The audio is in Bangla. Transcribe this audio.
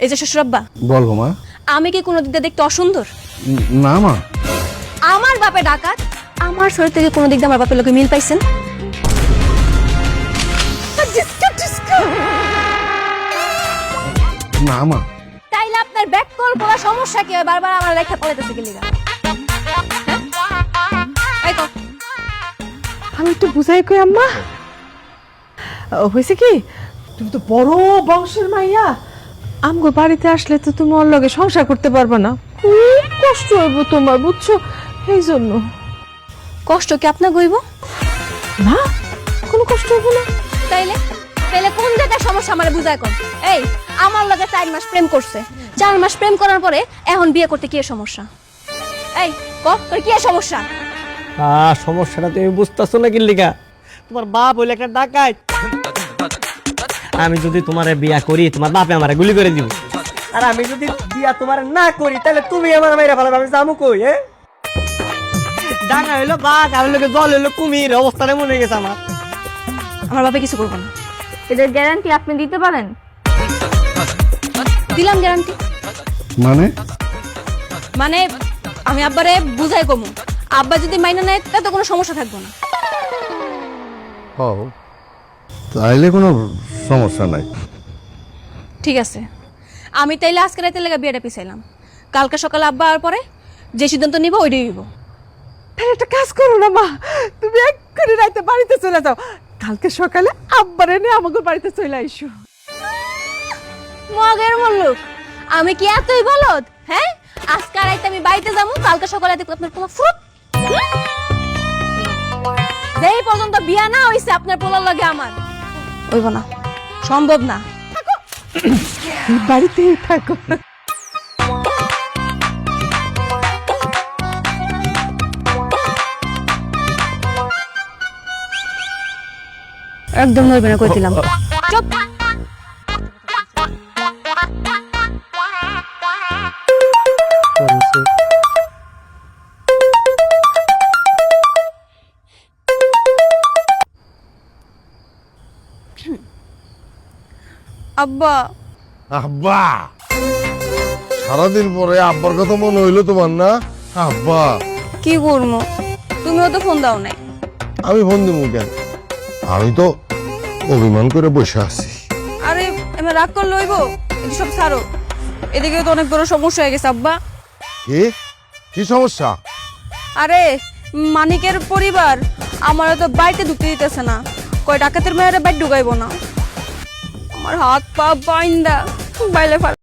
এই যে শ্বশুর আব্বা, বলবো মা। আমি কি কোনো দিক দিয়ে দেখতে অসুন্দর? না মা। আমার বাপে ডাকাত, আমার শরীর থেকে কোনো দিক দিয়ে আমার বাপের লোকে মিল পাইছেন? না মা। তাইলে আপনার ব্যাক কল করা সমস্যা কি হয়? বারবার আমার লেখা পড়াইতেছে কি লিগা? এই তো আমি একটু বুঝাই কই আম্মা, হয়েছে কি, তুমি তো বড় বংশের মাইয়া, আমগো বাড়িতে আসলে তো তুমি ওর লগে সংসার করতে পারবে না, খুব কষ্ট হইব তোমার, বুঝছো? এই জন্য। কষ্ট কি আপনার গইব? না, কোনো কষ্ট হইব না। তাইলে তাইলে কোন জায়গায় সমস্যা আমারে বুঝায় কোন? এই আমার লগে 4 মাস প্রেম করছে, 4 মাস প্রেম করার পরে এখন বিয়ে করতে কি সমস্যা? এই তোর কি সমস্যা? সমস্যাটা তুমি বুঝতেছো না কি লিগা? তোমার বাপ হইলে একটা ডাকাত। আমি যদি তোমারে বিয়া করি, তোমার বাপে আমারে গুলি করে দিব। আর আমি যদি বিয়া তোমার না করি, তাহলে তুমি আমার মাইরা ফেলাবে। আমি যাবো কই? ডাকা হইলো বাঘ, আর লোকে জল হইলো কুমির। অবস্থাটা মনে গেছে আমার। আমার বাপে কিছু করবো না। এদের গ্যারান্টি আপনি দিতে পারেন? দিলাম গ্যারান্টি। মানে? মানে আমি আব্বারে বুঝাই কমু, আব্বা যদি মাইনা নেয় তাতে কোনো সমস্যা থাকবে না। ও তাইলে কোনো সমস্যা নাই। ঠিক আছে, আমি তাইলে আজকে রাতে লেগে বিয়েটা পিছাইলাম। কালকে সকালে আব্বা আর পরে যে সিদ্ধান্ত নিব ওইটাই নিব। তাহলে একটা কাজ করো না মা, তুমি এক্ষুনি রাতে বাড়িতে চলে যাও, কালকে সকালে আব্বারে নিয়ে আমাদের বাড়িতে চলে আইসো। মগের মল্লুক, আমি কি এতই বলদ? হ্যাঁ, আজকে রাতে আমি বাড়িতে যাবো, কালকে সকালে দেখো আপনার পোলা ফুট। যেই পর্যন্ত বিয়া না হইছে আপনার পোলার লগে আমার হইব না, সম্ভব না। বাড়িতেই থাকো। একদম নইবে না কই দিলাম। চুপ। আব্বা। আব্বা, সারাদিন পরে আব্বার কথা মনে হইলো তোমার না? আব্বা, কি করবো, তুমিও তো ফোন দাও নাই। আমি ফোন দিব কেন? আমি তো অভিমান করে বসে আছি। আরে আমি রাগ করলে হইব? এটি সব ছাড়ো, এদিকে তো অনেক বড় সমস্যা হয়ে গেছে আব্বা। কি কি সমস্যা? আরে মানিকের পরিবার আমারও তো বাড়িতে ঢুকতে দিতেছে না, কয় ডাকাতের মেয়েরা বাইরে ঢুকাইবো না। আমার হাত পা বাইন্দা বাইলে